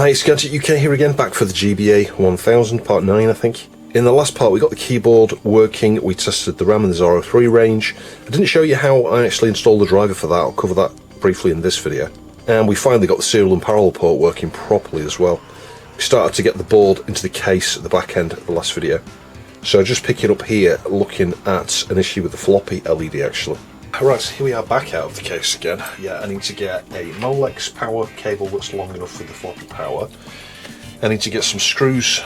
Hi, it's Gadget UK here again, back for the GBA 1000, part 9 I think. In the last part we got the keyboard working, we tested the RAM and the 03 range. I didn't show you how I actually installed the driver for that, I'll cover that briefly in this video. And we finally got the serial and parallel port working properly as well. We started to get the board into the case at the back end of the last video. So just picking up here, looking at an issue with the floppy LED actually. Right, so here we are back out of the case again. Yeah, I need to get a Molex power cable that's long enough for the floppy power. I need to get some screws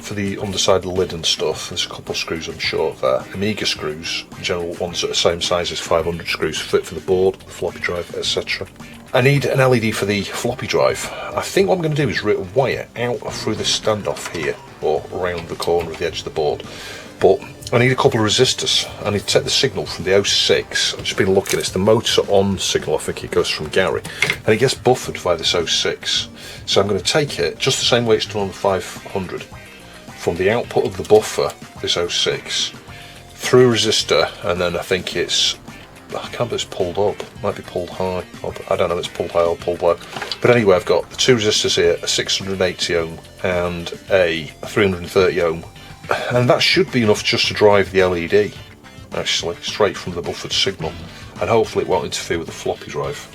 for the underside of the lid and stuff. There's a couple of screws I'm short there. Amiga screws, general ones that are the same size as 500 screws, fit for the board, the floppy drive, etc. I need an LED for the floppy drive. I think what I'm going to do is wire out through this standoff here, or around the corner of the edge of the board. But I need a couple of resistors. I need to take the signal from the 06. I've just been looking, it's the motor on signal, I think it goes from Gary, and it gets buffered by this 06. So I'm going to take it just the same way it's done on the 500, from the output of the buffer, this 06, through a resistor, and then I think it's, I can't believe it's pulled up, it might be pulled high, I don't know if it's pulled high or pulled low. But anyway, I've got the two resistors here, a 680 ohm and a 330 ohm. And that should be enough just to drive the LED, actually, straight from the buffered signal. And hopefully it won't interfere with the floppy drive.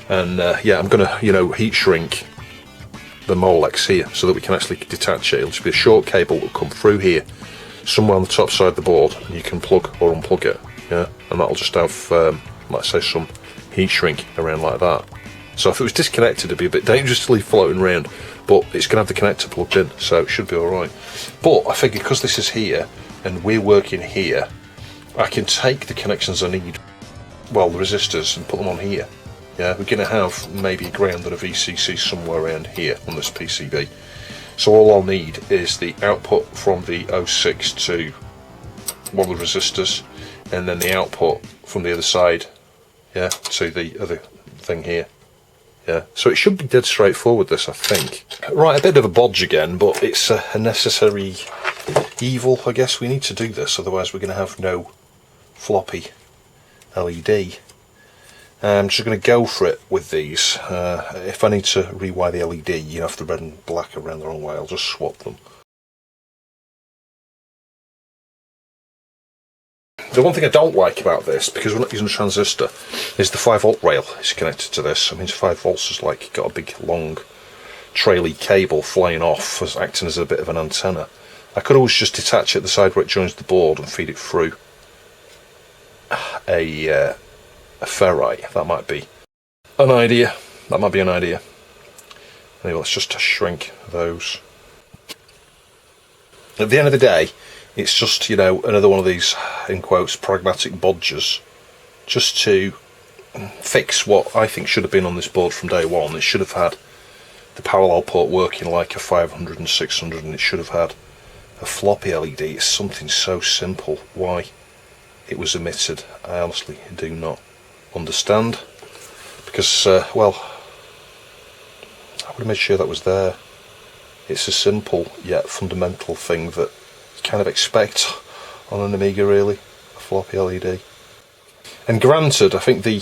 And yeah, I'm going to, heat shrink the Molex here so that we can actually detach it. It'll just be a short cable that will come through here, somewhere on the top side of the board, and you can plug or unplug it. Yeah, and that'll just have, let's say, some heat shrink around like that. So if it was disconnected, it'd be a bit dangerous to leave floating around, but it's going to have the connector plugged in, so it should be alright. But I figure because this is here, and we're working here, I can take the connections I need, well, the resistors, and put them on here. Yeah, we're going to have maybe a ground and a VCC somewhere around here on this PCB. So all I'll need is the output from the 06 to one of the resistors, and then the output from the other side, yeah, to the other thing here. Yeah, so it should be dead straightforward, this, I think. Right, a bit of a bodge again, but it's a necessary evil, I guess. We need to do this, otherwise we're going to have no floppy LED. I'm just going to go for it with these. If I need to rewire the LED, if the red and black are around the wrong way, I'll just swap them. The one thing I don't like about this, because we're not using a transistor, is the 5V rail is connected to this. I mean, 5V is like got a big long traily cable flying off, acting as a bit of an antenna. I could always just detach it at the side where it joins the board and feed it through a ferrite. That might be an idea. That might be an idea. Anyway, let's just shrink those. At the end of the day, it's just, another one of these, in quotes, pragmatic bodgers, just to fix what I think should have been on this board from day one. It should have had the parallel port working like a 500 and 600, and it should have had a floppy LED. It's something so simple. Why it was omitted, I honestly do not understand. Because, well, I would have made sure that was there. It's a simple yet fundamental thing that kind of expect on an Amiga, really, a floppy LED. And granted, I think the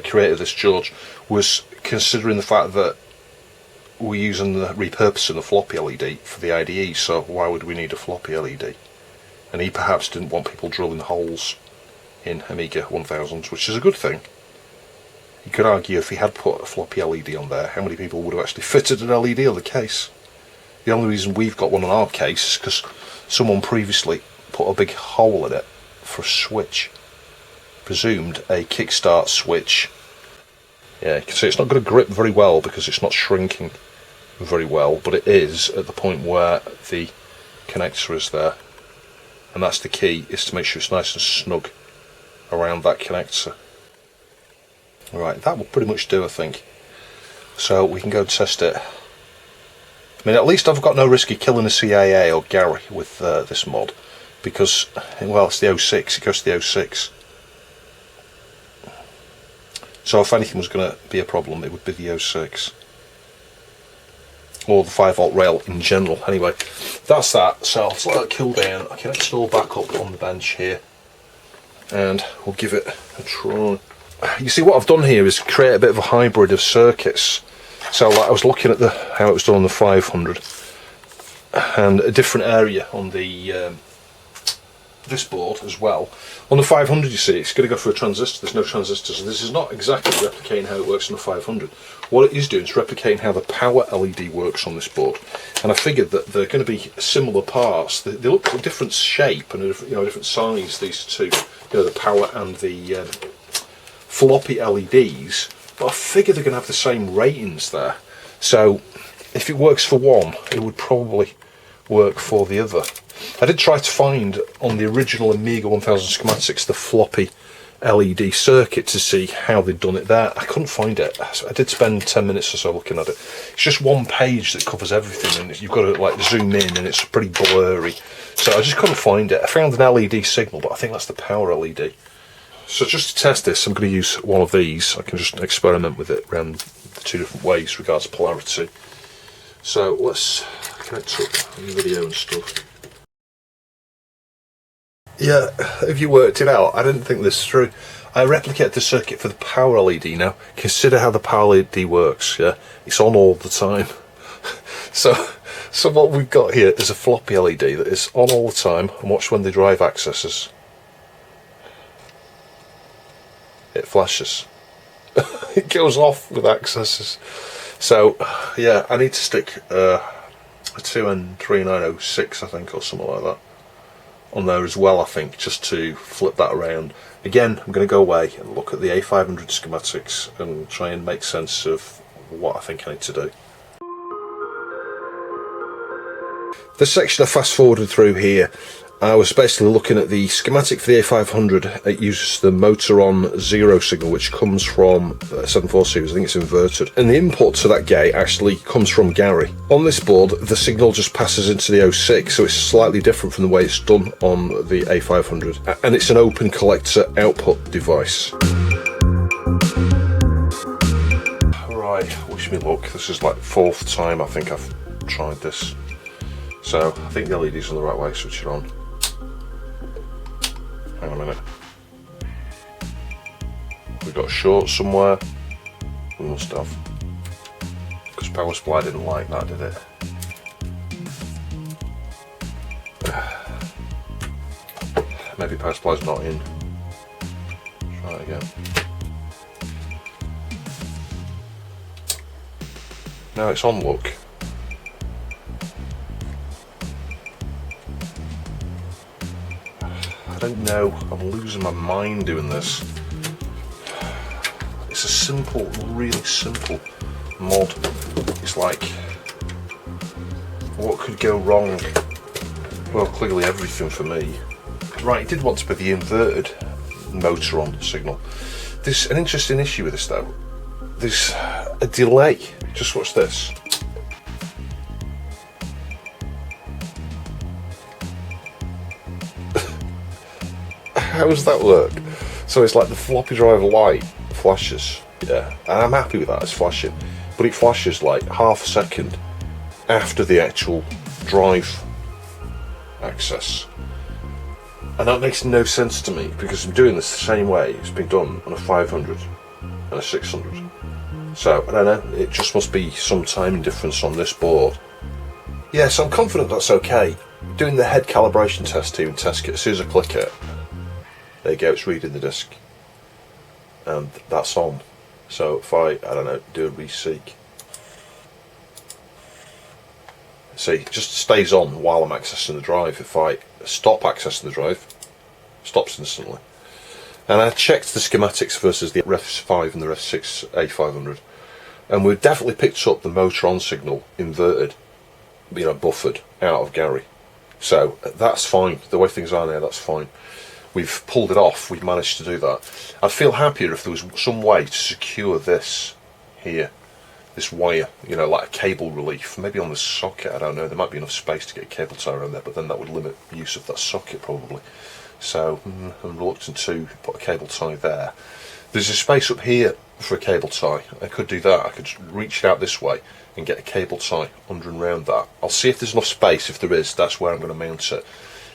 creator of this, George, was considering the fact that we're repurposing the floppy LED for the IDE, so why would we need a floppy LED? And he perhaps didn't want people drilling holes in Amiga 1000s, which is a good thing. You could argue if he had put a floppy LED on there, how many people would have actually fitted an LED on the case? The only reason we've got one on our case is because someone previously put a big hole in it for a switch. Presumed a kickstart switch. Yeah, you can see it's not going to grip very well because it's not shrinking very well, but it is at the point where the connector is there. And that's the key, is to make sure it's nice and snug around that connector. Right, that will pretty much do, I think. So we can go and test it. I mean, at least I've got no risk of killing a CIA or Gary with this mod, because, well, it's the 06, it goes to the 06. So if anything was going to be a problem, it would be the 06. Or the 5V rail in general. Anyway, that's that. So I'll let that cool down. I can install back up on the bench here, and we'll give it a try. You see, what I've done here is create a bit of a hybrid of circuits. So like, I was looking at how it was done on the 500, and a different area on the this board as well. On the 500, you see, it's going to go for a transistor. There's no transistors, and this is not exactly replicating how it works on the 500. What it is doing is replicating how the power LED works on this board. And I figured that they're going to be similar parts. They look a different shape and a different size, these two, the power and the floppy LEDs. But I figure they're going to have the same ratings there. So if it works for one, it would probably work for the other. I did try to find on the original Amiga 1000 schematics the floppy LED circuit to see how they'd done it there. I couldn't find it. I did spend 10 minutes or so looking at it. It's just one page that covers everything, and you've got to like zoom in, and it's pretty blurry. So I just couldn't find it. I found an LED signal, but I think that's the power LED. So just to test this, I'm going to use one of these. I can just experiment with it around the two different ways regards to polarity. So let's connect up the video and stuff. Yeah, if you worked it out, I didn't think this through. I replicated the circuit for the power LED now. Consider how the power LED works, yeah? It's on all the time. So what we've got here is a floppy LED that is on all the time, and watch when the drive accesses. It flashes. It goes off with accesses. So, yeah, I need to stick a 2N3906, I think, or something like that, on there as well, I think, just to flip that around. Again, I'm going to go away and look at the A500 schematics and try and make sense of what I think I need to do. This section I fast forwarded through here, I was basically looking at the schematic for the A500. It uses the motor on 0 signal, which comes from 74 series. I think it's inverted. And the input to that gate actually comes from Gary. On this board, the signal just passes into the 06, so it's slightly different from the way it's done on the A500. And it's an open collector output device. Right, wish me luck. This is like the 4th time I think I've tried this. So I think the LED's on the right way, switch it on. Hang on a minute. We've got a short somewhere. We must have. Because power supply didn't like that, did it? Maybe power supply's not in. Let's try it again. Now it's on, look. I don't know, I'm losing my mind doing this. It's a simple, really simple mod. It's like, what could go wrong? Well, clearly everything for me. Right, it did want to be the inverted motor on signal. There's an interesting issue with this though. There's a delay. Just watch this. How does that work? So it's like the floppy drive light flashes, yeah, and I'm happy with that, it's flashing, but it flashes like half a second after the actual drive access, and that makes no sense to me because I'm doing this the same way it's been done on a 500 and a 600. So I don't know, it just must be some timing difference on this board. Yeah, so I'm confident that's okay. Doing the head calibration test here in test kit, as soon as I click it, there you go, it's reading the disc, and that's on. So if I don't know, do a reseek, see, it just stays on while I'm accessing the drive. If I stop accessing the drive, it stops instantly. And I checked the schematics versus the Ref 5 and the Ref 6 A500, and we've definitely picked up the motor on signal inverted, buffered out of Gary. So that's fine, the way things are now, that's fine. We've pulled it off, we've managed to do that. I'd feel happier if there was some way to secure this here, this wire, like a cable relief, maybe on the socket, I don't know, there might be enough space to get a cable tie around there, but then that would limit the use of that socket probably. So I'm reluctant to put a cable tie there. There's a space up here for a cable tie. I could do that, I could reach it out this way and get a cable tie under and round that. I'll see if there's enough space. If there is, that's where I'm going to mount it.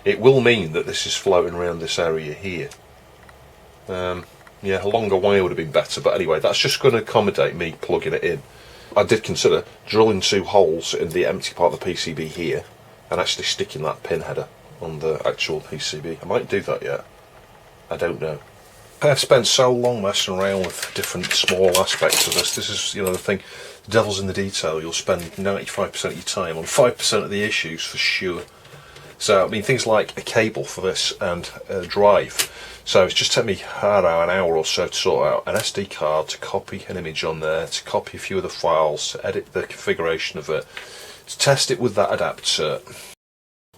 It will mean that this is floating around this area here. Yeah, a longer wire would have been better, but anyway, that's just going to accommodate me plugging it in. I did consider drilling 2 holes in the empty part of the PCB here and actually sticking that pin header on the actual PCB. I might do that yet. I don't know. I've spent so long messing around with different small aspects of this. This is, the thing, the devil's in the detail. You'll spend 95% of your time on 5% of the issues for sure. So, I mean, things like a cable for this and a drive. So it's just taken me, I don't know, an hour or so to sort out an SD card, to copy an image on there, to copy a few of the files, to edit the configuration of it, to test it with that adapter.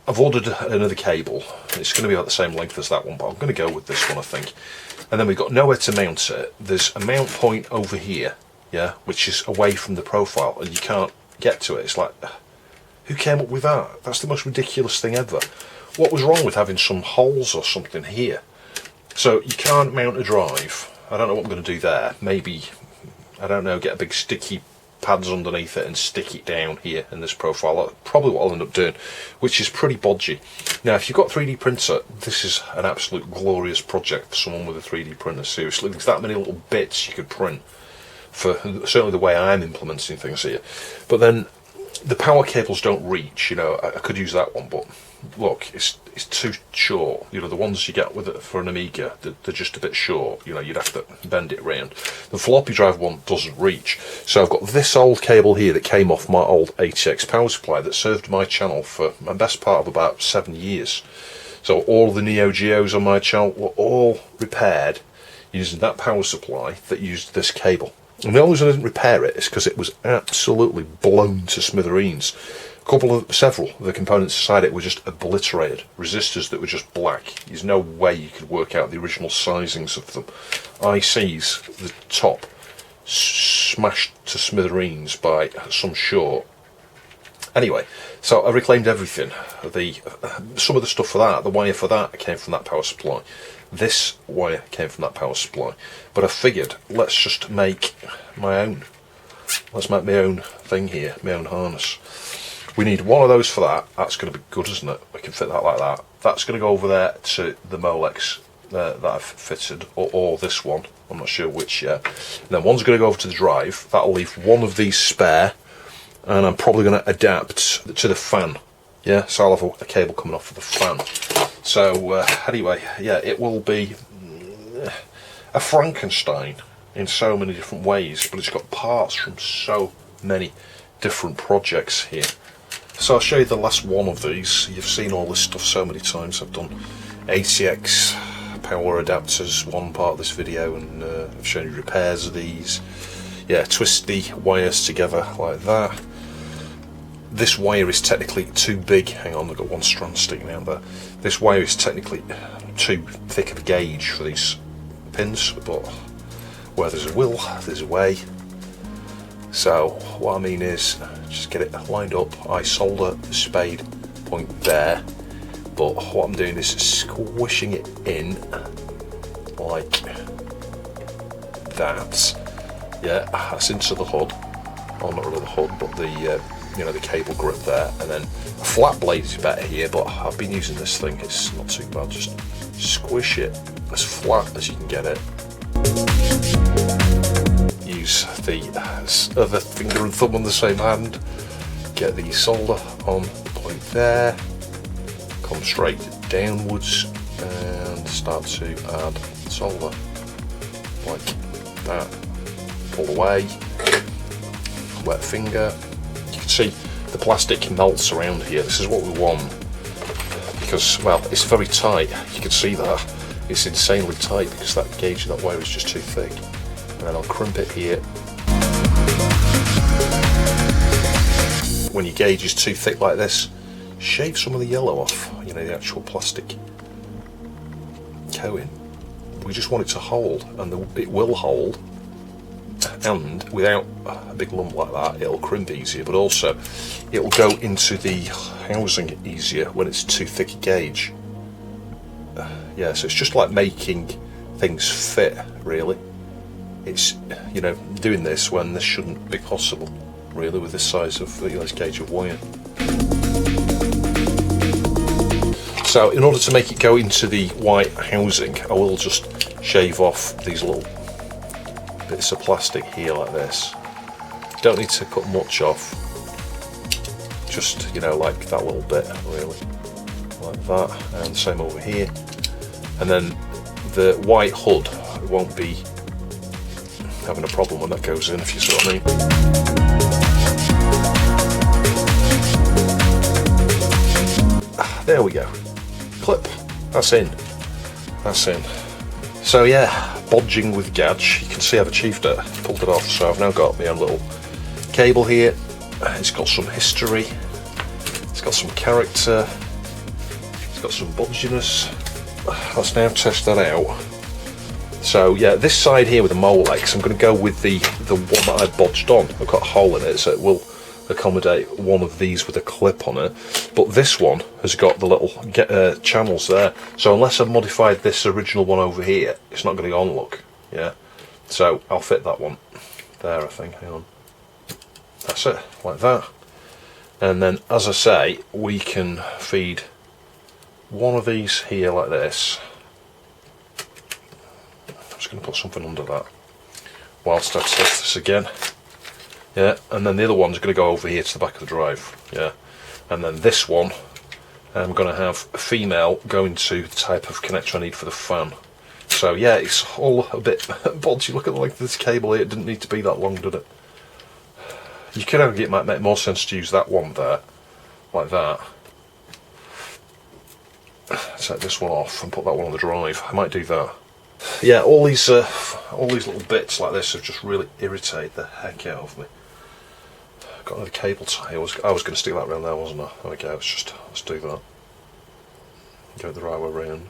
I've ordered another cable. It's going to be about the same length as that one, but I'm going to go with this one, I think. And then we've got nowhere to mount it. There's a mount point over here, yeah, which is away from the profile, and you can't get to it. It's like, who came up with that? That's the most ridiculous thing ever. What was wrong with having some holes or something here? So you can't mount a drive. I don't know what I'm going to do there. Maybe, I don't know, get a big sticky pads underneath it and stick it down here in this profile. That's probably what I'll end up doing, which is pretty bodgy. Now, if you've got a 3D printer, this is an absolute glorious project for someone with a 3D printer. Seriously, there's that many little bits you could print for certainly the way I'm implementing things here. But then the power cables don't reach. I could use that one, but look, it's too short. The ones you get with it for an Amiga, they're just a bit short. You'd have to bend it around. The floppy drive one doesn't reach. So I've got this old cable here that came off my old ATX power supply that served my channel for my best part of about 7 years. So all the Neo Geos on my channel were all repaired using that power supply that used this cable. And the only reason I didn't repair it is because it was absolutely blown to smithereens. Several of the components inside it were just obliterated. Resistors that were just black. There's no way you could work out the original sizings of them. ICs, the top, smashed to smithereens by some short. Anyway, so I reclaimed everything. Some of the stuff for that, the wire for that, came from that power supply. This wire came from that power supply. But I figured, let's just make my own. Let's make my own thing here, my own harness. We need one of those for that. That's going to be good, isn't it? We can fit that like that. That's going to go over there to the Molex that I've fitted, or this one. I'm not sure which yet. And then one's going to go over to the drive. That'll leave one of these spare. And I'm probably going to adapt to the fan. Yeah, so I'll have a cable coming off of the fan. So anyway, yeah, it will be a Frankenstein in so many different ways, but it's got parts from so many different projects here. So I'll show you the last one of these. You've seen all this stuff so many times. I've done ATX power adapters, one part of this video, and I've shown you repairs of these. Yeah, twist the wires together like that. This wire is technically too big. Hang on, I've got one strand sticking out there. This wire is technically too thick of a gauge for these pins, but where there's a will, there's a way. So what I mean is, just get it lined up. I solder the spade point there, but what I'm doing is squishing it in like that. Yeah, that's into the hood. Oh, not really the hood, but the the cable grip there. And then a flat blade is better here, but I've been using this thing. It's not too bad. Just squish it as flat as you can get it. Use the other finger and thumb on the same hand. Get the solder on the point there. Come straight downwards and start to add solder like that. Pull away. Wet finger. You can see the plastic melts around here. This is what we want because, well, it's very tight. You can see that. It's insanely tight because that gauge of that wire is just too thick. And then I'll crimp it here. When your gauge is too thick like this, shave some of the yellow off, the actual plastic coating. We just want it to hold, and it will hold, and without a big lump like that, it'll crimp easier, but also it'll go into the housing easier when it's too thick a gauge. Yeah, so it's just like making things fit, really. It's, doing this when this shouldn't be possible, really, with this size of this gauge of wire. So in order to make it go into the white housing, I will just shave off these little bits of plastic here like this. Don't need to cut much off. Just, you know, like that little bit, really. Like that, and same over here. And then the white hood won't be having a problem when that goes in, if you see what I mean. There we go. Clip. That's in. That's in. So yeah, bodging with Gadge. You can see I've achieved it. Pulled it off. So I've now got my own little cable here. It's got some history. It's got some character. It's got some bodginess. Let's now test that out. So yeah, this side here with the mole legs, I'm going to go with the one that I bodged on. I've got a hole in it, so it will accommodate one of these with a clip on it. But this one has got the little channels there. So unless I've modified this original one over here, it's not going to go on, look. Yeah. So I'll fit that one there, I think. Hang on. That's it, like that. And then, as I say, we can feed one of these here like this. I'm just going to put something under that whilst I test this again. Yeah, and then the other one's going to go over here to the back of the drive. Yeah, and then this one, I'm going to have a female going to the type of connector I need for the fan. So yeah, it's all a bit bodgy. Look at the length of this cable here. It didn't need to be that long, did it? You could argue it might make more sense to use that one there, like that. Set this one off and put that one on the drive. I might do that. Yeah, all these little bits like this have just really irritated the heck out of me. Got another cable tie. I was going to stick that around there, wasn't I? There we go. Let's do that. Go the right way around.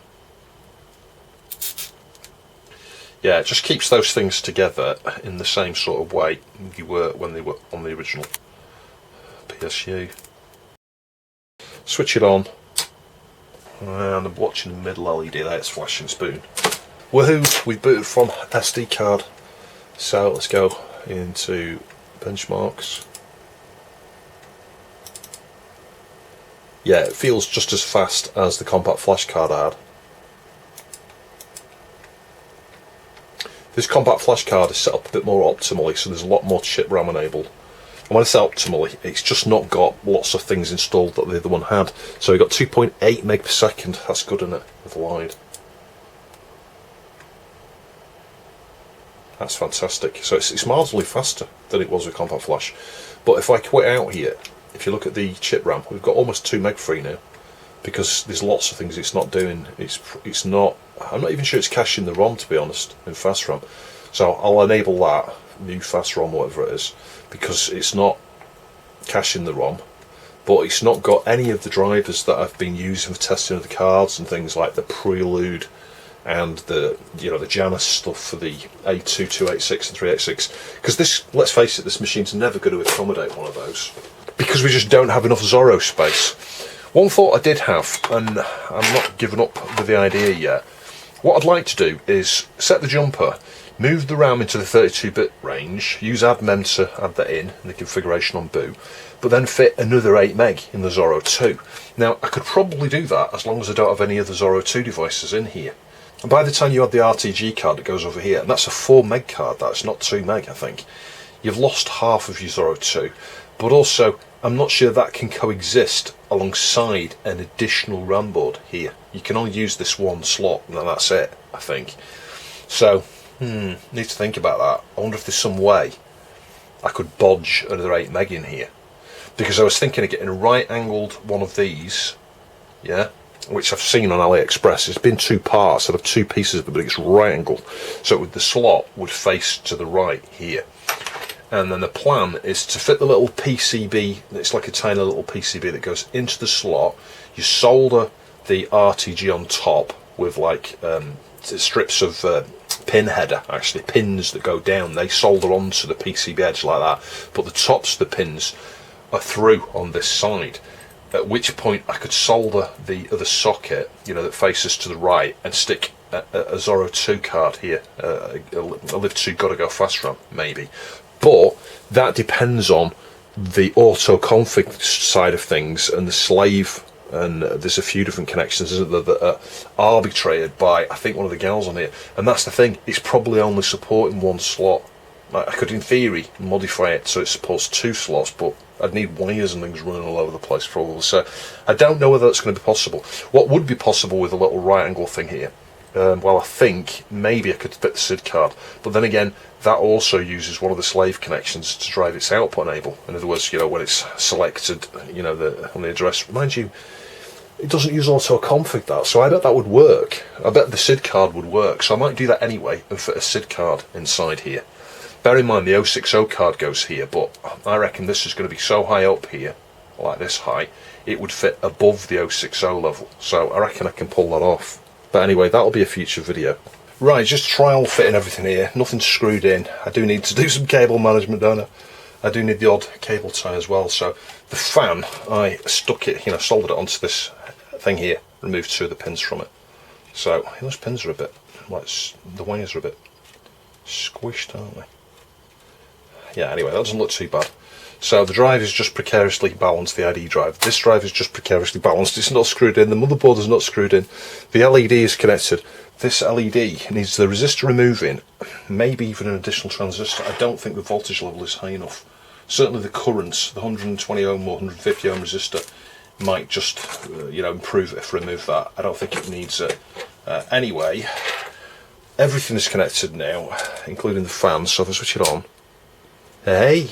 Yeah, it just keeps those things together in the same sort of way you were when they were on the original PSU. Switch it on, and I'm watching the middle LED there, it's flashing spoon. Woohoo! We've booted from SD card. So let's go into benchmarks. Yeah, it feels just as fast as the compact flash card I had. This compact flash card is set up a bit more optimally, so there's a lot more chip RAM enabled. And when I say optimally, it's just not got lots of things installed that the other one had. So we got 2.8 meg per second. That's good, isn't it? With wide. That's fantastic. So it's marginally faster than it was with compact flash. But if I quit out here, if you look at the chip RAM, we've got almost 2 meg free now, because there's lots of things it's not doing. It's not. I'm not even sure it's caching the ROM, to be honest, in fast RAM. So I'll enable that new fast ROM, whatever it is, because it's not caching the ROM, but it's not got any of the drivers that I've been using for testing of the cards and things like the Prelude and the Janus stuff for the A2, 286 and 386. Because this, let's face it, this machine's never going to accommodate one of those, because we just don't have enough Zorro space. One thought I did have, and I'm not giving up with the idea yet, what I'd like to do is set the jumper, move the RAM into the 32-bit range, use AddMem to add that in the configuration on boot, but then fit another 8 meg in the Zorro 2. Now, I could probably do that as long as I don't have any other Zorro 2 devices in here. And by the time you add the RTG card that goes over here, and that's a 4 meg card, that's not 2 meg, I think, you've lost half of your Zorro 2. But also, I'm not sure that can coexist alongside an additional RAM board here. You can only use this one slot, and that's it, I think. So, need to think about that. I wonder if there's some way I could bodge another 8 meg in here. Because I was thinking of getting a right-angled one of these, yeah, which I've seen on AliExpress. It's been 2 parts, I'd have 2 pieces of it, but it's right-angled. So the slot would face to the right here. And then the plan is to fit the little PCB, it's like a tiny little PCB that goes into the slot. You solder the RTG on top with like strips of pin header, actually pins that go down. They solder onto the PCB edge like that, but the tops of the pins are through on this side. At which point I could solder the other socket, that faces to the right, and stick a Zorro 2 card here, a Live 2 Gotta Go Fast RAM maybe. But that depends on the auto config side of things and the slave, and there's a few different connections, isn't there, that are arbitrated by, I think, one of the gals on here. And that's the thing, it's probably only supporting one slot. I could in theory modify it so it supports 2 slots, but I'd need wires and things running all over the place probably. So I don't know whether that's going to be possible. What would be possible with a little right angle thing here? Well, I think maybe I could fit the SID card, but then again, that also uses one of the slave connections to drive its output enable. In other words, you know, when it's selected, you know, on the address, mind you, it doesn't use auto config that, so I bet that would work. I bet the SID card would work, so I might do that anyway and fit a SID card inside here. Bear in mind the 060 card goes here, but I reckon this is going to be so high up here, like this high, it would fit above the 060 level, so I reckon I can pull that off. But anyway, that'll be a future video. Right, just trial fitting everything here, nothing screwed in. I do need to do some cable management, don't I? I do need the odd cable tie as well. So the fan, I stuck it, you know, soldered it onto this thing here, removed 2 of the pins from it. So those pins are a bit, like, the wires are a bit squished, aren't they? Yeah, anyway, that doesn't look too bad. So the drive is just precariously balanced, the IDE drive. This drive is just precariously balanced, it's not screwed in, the motherboard is not screwed in. The LED is connected. This LED needs the resistor removing, maybe even an additional transistor. I don't think the voltage level is high enough. Certainly the current, the 120 ohm or 150 ohm resistor, might just you know, improve it if I remove that. I don't think it needs it. Anyway, everything is connected now, including the fan, so if I switch it on, hey,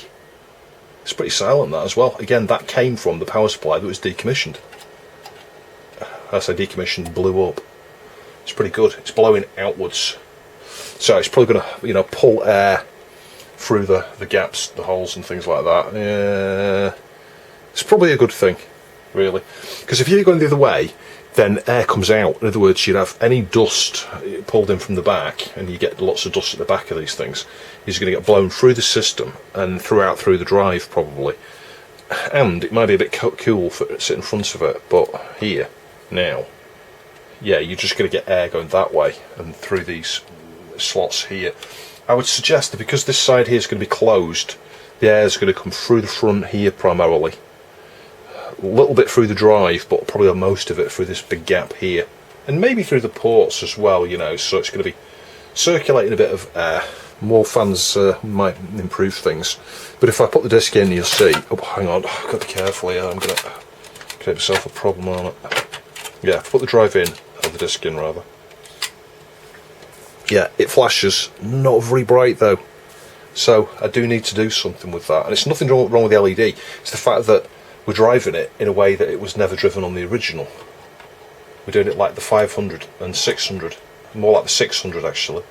it's pretty silent, that as well. Again, that came from the power supply that was decommissioned. I say decommissioned, blew up. It's pretty good. It's blowing outwards, so it's probably going to, you know, pull air through the gaps, the holes and things like that. Yeah, it's probably a good thing, really, because if you're going the other way, then air comes out. In other words, you'd have any dust pulled in from the back, and you get lots of dust at the back of these things. Is going to get blown through the system and through the drive probably, and it might be a bit cool for it to sit in front of it, but here now, yeah, you're just going to get air going that way and through these slots here. I would suggest that because this side here is going to be closed, the air is going to come through the front here primarily, a little bit through the drive, but probably most of it through this big gap here, and maybe through the ports as well, you know, so it's going to be circulating a bit of air. More fans might improve things, but if I put the disc in, you'll see, oh hang on, I've got to be careful here, I'm going to create myself a problem on it. Yeah, if I put the drive in, or the disc in rather, yeah, it flashes, not very bright though, so I do need to do something with that. And it's nothing wrong with the LED, it's the fact that we're driving it in a way that it was never driven on the original. We're doing it like the 500 and 600, more like the 600 actually.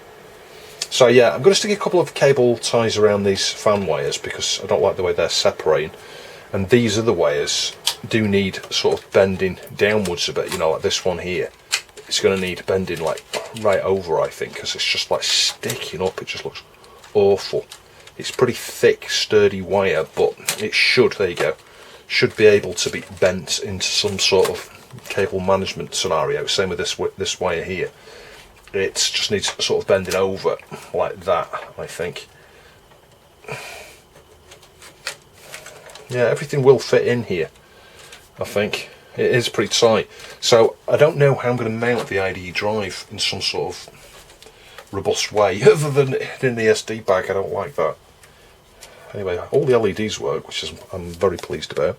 So yeah, I'm going to stick a couple of cable ties around these fan wires because I don't like the way they're separating, and these other wires do need sort of bending downwards a bit, you know, like this one here. It's going to need bending like right over, I think, because it's just like sticking up. It just looks awful. It's pretty thick, sturdy wire, but it should, there you go, should be able to be bent into some sort of cable management scenario. Same with this wire here. It just needs sort of bending over like that, I think. Yeah, everything will fit in here, I think. It is pretty tight. So I don't know how I'm going to mount the IDE drive in some sort of robust way, other than in the SD bag. I don't like that. Anyway, all the LEDs work, which I'm very pleased about.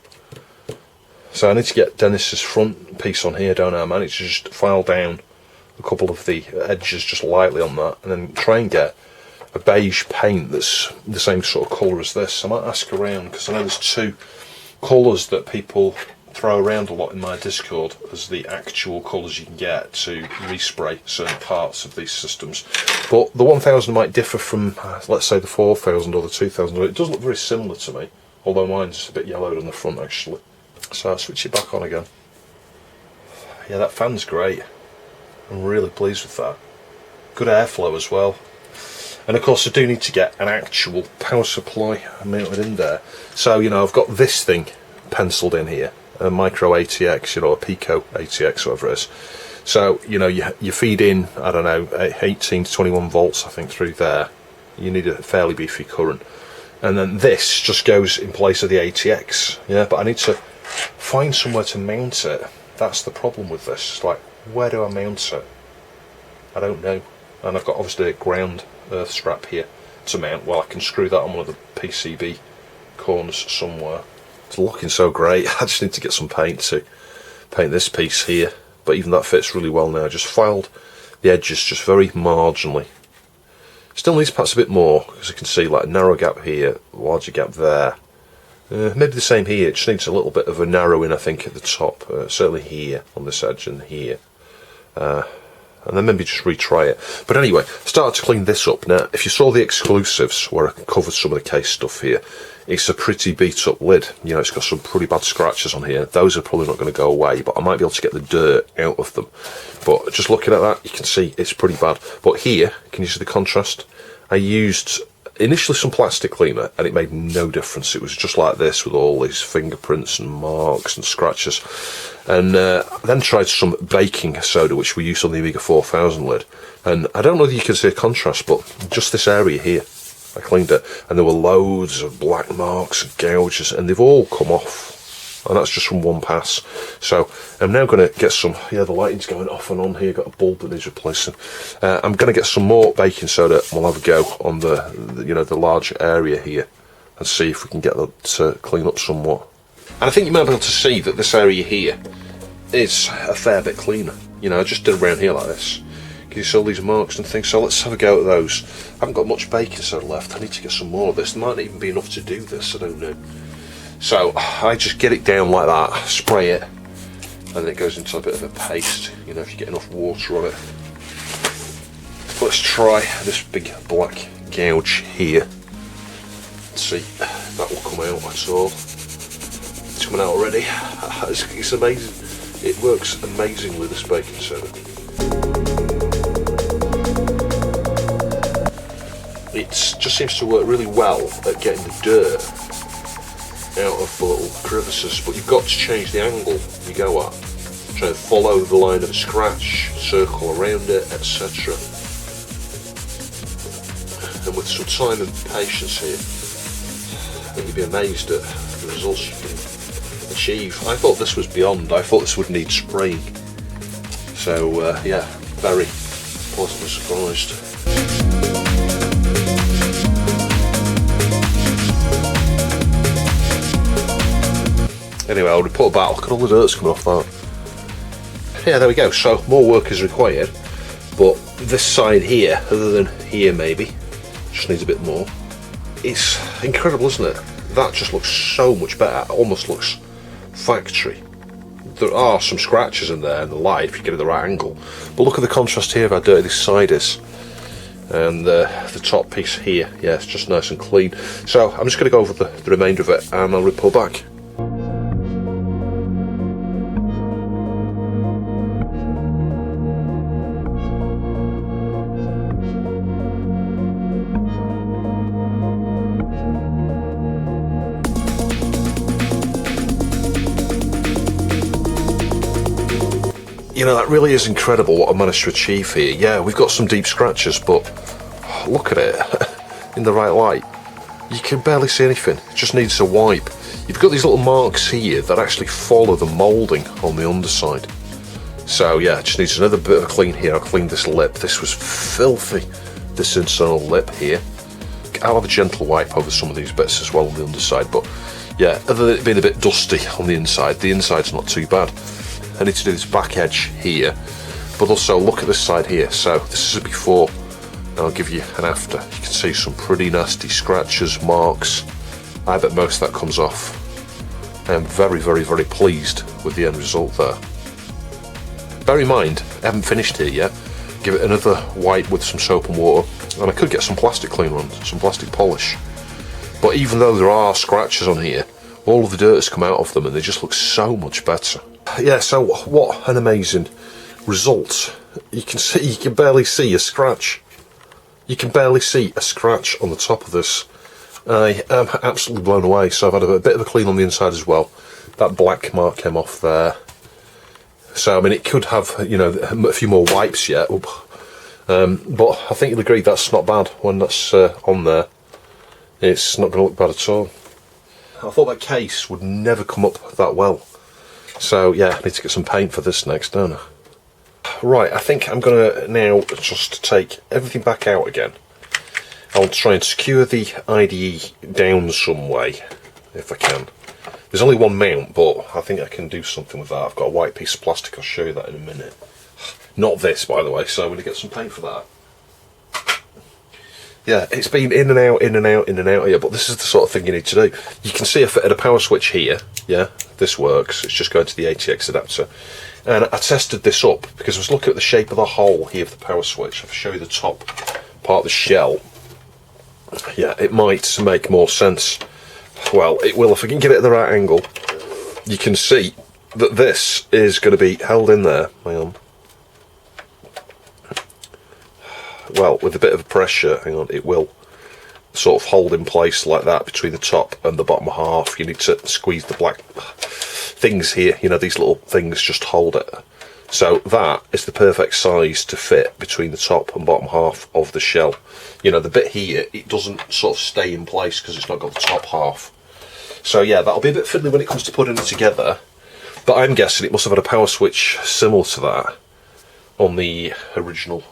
So I need to get Dennis's front piece on here, don't I? I managed to just file down a couple of the edges just lightly on that, and then try and get a beige paint that's the same sort of colour as this. I might ask around, because I know there's 2 colours that people throw around a lot in my Discord as the actual colours you can get to respray certain parts of these systems. But the 1000 might differ from, let's say, the 4000 or the 2000. It does look very similar to me, although mine's a bit yellowed on the front actually. So I'll switch it back on again. Yeah, that fan's great. I'm really pleased with that. Good airflow as well. And of course I do need to get an actual power supply mounted in there. So, you know, I've got this thing penciled in here, a micro ATX, you know, a Pico ATX, whatever it is. So, you know, you feed in, I don't know, 18 to 21 volts I think through there. You need a fairly beefy current. And then this just goes in place of the ATX. Yeah, but I need to find somewhere to mount it. That's the problem with this. It's like, where do I mount it? I don't know. And I've got obviously a ground earth strap here. to mount. Well, I can screw that on one of the PCB corners somewhere. It's looking so great. I just need to get some paint to paint this piece here, but even that fits really well now. I just filed the edges just very marginally. Still needs perhaps a bit more, because you can see like a narrow gap here, larger gap there. Maybe the same here. It just needs a little bit of a narrowing, I think, at the top, certainly here on this edge and here. And then maybe just retry it. But anyway, started to clean this up. Now, if you saw the exclusives where I covered some of the case stuff here, it's a pretty beat up lid. You know, it's got some pretty bad scratches on here. Those are probably not going to go away, but I might be able to get the dirt out of them. But just looking at that, you can see it's pretty bad. But here, can you see the contrast? I used initially some plastic cleaner and it made no difference. It was just like this with all these fingerprints and marks and scratches. And then tried some baking soda, which we used on the Amiga 4000 lid. And I don't know if you can see a contrast, but just this area here, I cleaned it, and there were loads of black marks and gouges, and they've all come off. And that's just from one pass. So I'm now going to get some, yeah, the lighting's going off and on here, got a bulb that needs replacing. I'm going to get some more baking soda, and we'll have a go on the you know, the large area here, and see if we can get that to clean up somewhat. And I think you might be able to see that this area here is a fair bit cleaner. You know, I just did around here like this. Can you see all these marks and things? So let's have a go at those. I haven't got much baking soda left. I need to get some more of this. There might not even be enough to do this, I don't know. So I just get it down like that, spray it, and then it goes into a bit of a paste, you know, if you get enough water on it. Let's try this big black gouge here. Let's see if that will come out at all. It's coming out already. It's amazing. It works amazingly, this baking soda. It just seems to work really well at getting the dirt out of the little crevices, but you've got to change the angle you go at. Try to follow the line of a scratch, circle around it, etc. And with some time and patience here, I think you'd be amazed at the results you can achieve. I thought this was beyond. I thought this would need spraying. So yeah, very pleasantly surprised. Anyway, I'll report back. Look at all the dirt's coming off that. Yeah, there we go. So more work is required, but this side here, other than here maybe, just needs a bit more. It's incredible, isn't it? That just looks so much better. It almost looks factory. There are some scratches in there in the light if you get it the right angle, but look at the contrast here of how dirty this side is. And the top piece here, yeah, it's just nice and clean. So I'm just going to go over the remainder of it and I'll report back. You know, that really is incredible what I managed to achieve here. Yeah, we've got some deep scratches, but look at it in the right light. You can barely see anything. It just needs a wipe. You've got these little marks here that actually follow the moulding on the underside. So yeah, it just needs another bit of a clean here. I'll clean this lip. This was filthy, this internal lip here. I'll have a gentle wipe over some of these bits as well on the underside, but yeah, other than it being a bit dusty on the inside's not too bad. I need to do this back edge here, but also look at this side here. So this is a before, and I'll give you an after. You can see some pretty nasty scratches, marks. I bet most of that comes off. I am very, very, very pleased with the end result there. Bear in mind, I haven't finished here yet. Give it another wipe with some soap and water, and I could get some plastic cleaner on, some plastic polish. But even though there are scratches on here, all of the dirt has come out of them and they just look so much better. Yeah, so what an amazing result. You can barely see a scratch. You can barely see a scratch on the top of this. I am absolutely blown away. So I've had a bit of a clean on the inside as well. That black mark came off there. So I mean, it could have, you know, a few more wipes yet. But I think you'll agree that's not bad when that's on there. It's not going to look bad at all. I thought that case would never come up that well. So yeah, I need to get some paint for this next, don't I? Right, I think I'm going to now just take everything back out again. I'll try and secure the IDE down some way, if I can. There's only one mount, but I think I can do something with that. I've got a white piece of plastic, I'll show you that in a minute. Not this, by the way, so I'm going to get some paint for that. Yeah, it's been in and out, in and out, in and out here, but this is the sort of thing you need to do. You can see I fitted a power switch here, yeah, this works, it's just going to the ATX adapter. And I tested this up because I was looking at the shape of the hole here of the power switch. I'll show you the top part of the shell. Yeah, it might make more sense. Well, it will if I can get it at the right angle. You can see that this is going to be held in there. Hang on. Well, with a bit of pressure, hang on, it will sort of hold in place like that between the top and the bottom half. You need to squeeze the black things here, you know, these little things just hold it. So that is the perfect size to fit between the top and bottom half of the shell. You know, the bit here, it doesn't sort of stay in place because it's not got the top half. So yeah, that'll be a bit fiddly when it comes to putting it together, but I'm guessing it must have had a power switch similar to that on the original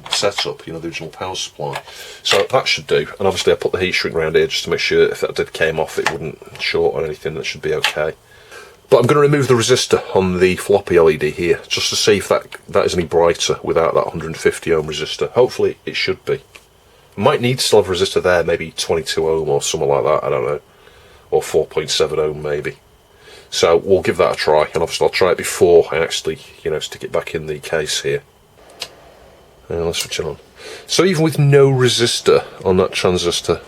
setup, you know, the original power supply. So that should do, and obviously I put the heat shrink around here just to make sure if that did came off it wouldn't short or anything. That should be okay. But I'm going to remove the resistor on the floppy LED here just to see if that is any brighter without that 150 ohm resistor. Hopefully it should be. Might need to still have a resistor there, maybe 22 ohm or something like that, I don't know, or 4.7 ohm maybe. So we'll give that a try, and obviously I'll try it before I actually, you know, stick it back in the case here. And let's switch it on. So even with no resistor on that transistor,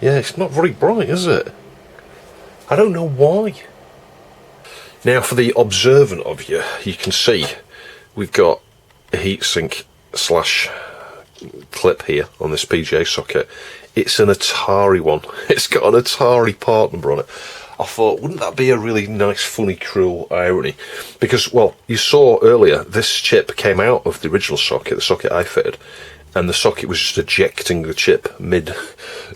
yeah, it's not very bright, is it? I don't know why. Now for the observant of you, you can see we've got a heatsink slash clip here on this PGA socket. It's an Atari one. It's got an Atari part number on it. I thought, wouldn't that be a really nice, funny, cruel irony? Because, well, you saw earlier, this chip came out of the original socket, the socket I fitted, and the socket was just ejecting the chip mid,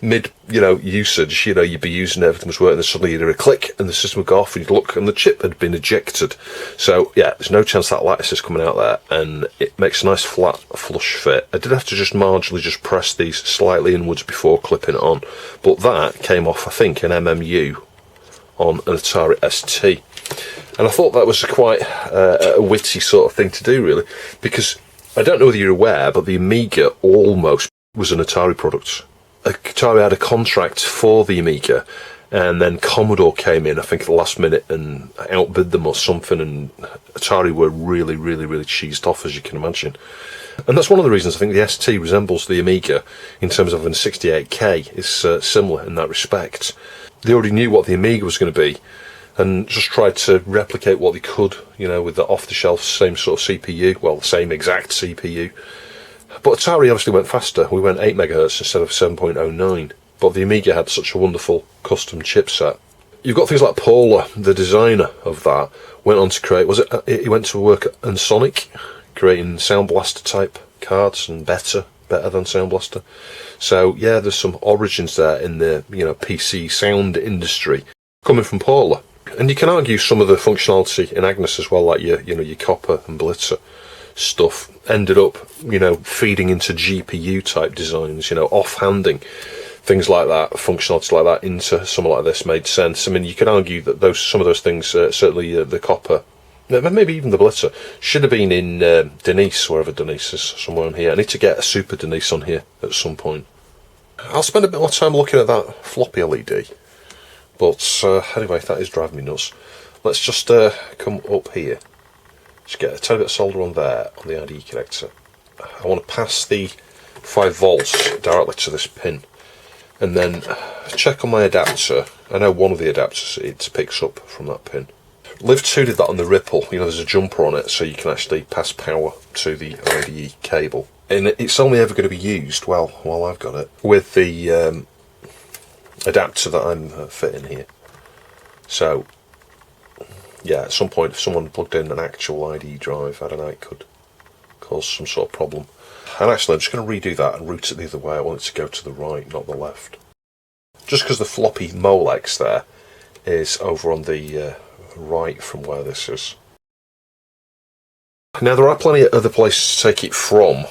you know, usage. You know, you'd be using it, everything was working, and suddenly you'd hear a click, and the system would go off, and you'd look, and the chip had been ejected. So, yeah, there's no chance that lattice is coming out there, and it makes a nice flat, flush fit. I did have to just marginally just press these slightly inwards before clipping it on, but that came off, I think, an MMU on an Atari ST. And I thought that was quite a witty sort of thing to do, really, because I don't know whether you're aware, but the Amiga almost was an Atari product. Atari had a contract for the Amiga, and then Commodore came in, I think, at the last minute and outbid them or something, and Atari were really, really, really cheesed off, as you can imagine. And that's one of the reasons I think the ST resembles the Amiga in terms of an 68K. It's similar in that respect. They already knew what the Amiga was going to be, and just tried to replicate what they could, you know, with the off-the-shelf same sort of CPU, well, the same exact CPU. But Atari obviously went faster. We went 8 MHz instead of 7.09. But the Amiga had such a wonderful custom chipset. You've got things like Paula, the designer of that, went on to create, he went to work at Sonic, creating Sound Blaster type cards, and better than Sound Blaster. So yeah, there's some origins there in the, you know, PC sound industry coming from Paula. And you can argue some of the functionality in Agnes as well, like your, you know, your Copper and Blitzer stuff ended up, you know, feeding into GPU type designs, you know, offhanding things like that, functionality like that into something like this made sense. I mean, you could argue that some of those things, certainly the Copper, maybe even the Blitzer, should have been in Denise, wherever Denise is, somewhere on here. I need to get a Super Denise on here at some point. I'll spend a bit more time looking at that floppy LED. But anyway, that is driving me nuts. Let's just come up here. Just get a tiny bit of solder on there, on the IDE connector. I want to pass the 5 volts directly to this pin. And then check on my adapter. I know one of the adapters it picks up from that pin. Liv 2 did that on the Ripple. You know, there's a jumper on it, so you can actually pass power to the IDE cable. And it's only ever going to be used, well, while I've got it, with the adapter that I'm fitting here. So yeah, at some point if someone plugged in an actual IDE drive, I don't know, it could cause some sort of problem. And actually I'm just going to redo that and route it the other way. I want it to go to the right, not the left, just because the floppy Molex there is over on the right from where this is. Now there are plenty of other places to take it from,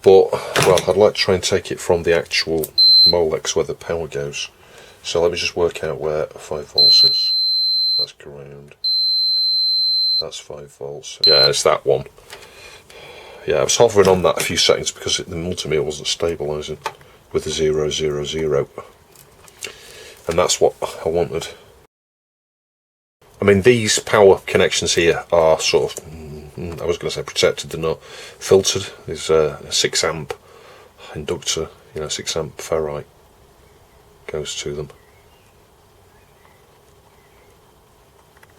But, well, I'd like to try and take it from the actual Molex where the power goes. So let me just work out where 5 volts is. That's ground. That's 5 volts. Yeah, it's that one. Yeah, I was hovering on that a few seconds because the multimeter wasn't stabilising with the 0, 0, 0. And that's what I wanted. I mean, these power connections here are sort of, I was going to say protected, they're not filtered. There's a 6 amp inductor, 6 amp ferrite goes to them.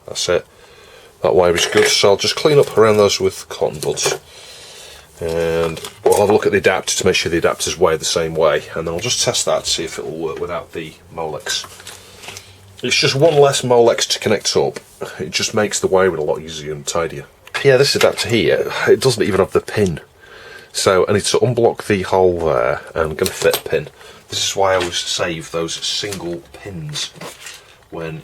That's it. That wire is good, so I'll just clean up around those with cotton buds. And we'll have a look at the adapter to make sure the adapter's wired the same way, and then I'll just test that to see if it'll work without the Molex. It's just one less Molex to connect up. It just makes the wiring a lot easier and tidier. Yeah, this adapter here, it doesn't even have the pin. So I need to unblock the hole there, and I'm going to fit a pin. This is why I always save those single pins when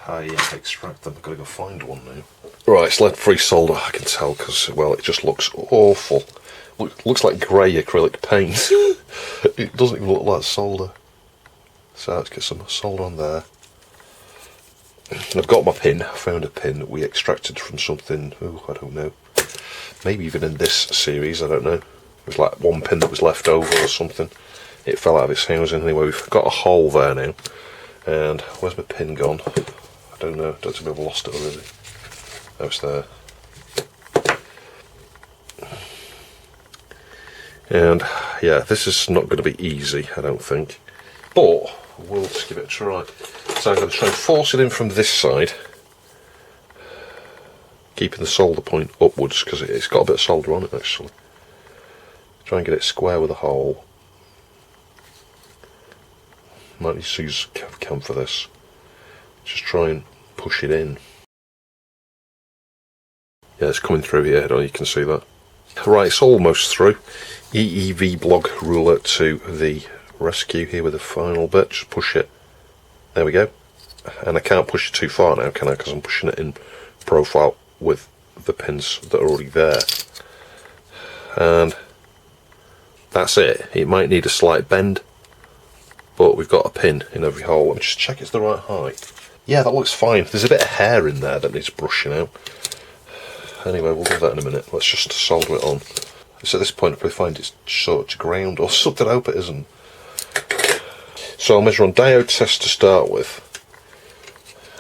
I extract them. I've got to go find one now. Right, it's lead-free solder, I can tell, because, well, it just looks awful. Looks like grey acrylic paint. It doesn't even look like solder. So let's get some solder on there. I've got my pin. I found a pin that we extracted from something, I don't know. Maybe even in this series, I don't know. It was like one pin that was left over or something. It fell out of its housing. Anyway, we've got a hole there now. And where's my pin gone? I don't know. Don't think I've lost it already. Oh, it's there. And yeah, this is not going to be easy, I don't think. But we'll just give it a try. So I'm going to try and force it in from this side, keeping the solder point upwards because it's got a bit of solder on it actually. Try and get it square with a hole. Might need to use a cam for this. Just try and push it in. Yeah, it's coming through here, you can see that. Right, it's almost through. EEV blog ruler to the rescue here with the final bit. Just push it. There we go. And I can't push it too far now, can I? Because I'm pushing it in profile with the pins that are already there. And that's it. It might need a slight bend, but we've got a pin in every hole. Let me just check it's the right height. Yeah, that looks fine. There's a bit of hair in there that needs brushing out. Anyway, we'll do that in a minute. Let's just solder it on. So at this point, I'll probably find it's sort to ground or something. I hope it isn't. So I'll measure on diode test to start with.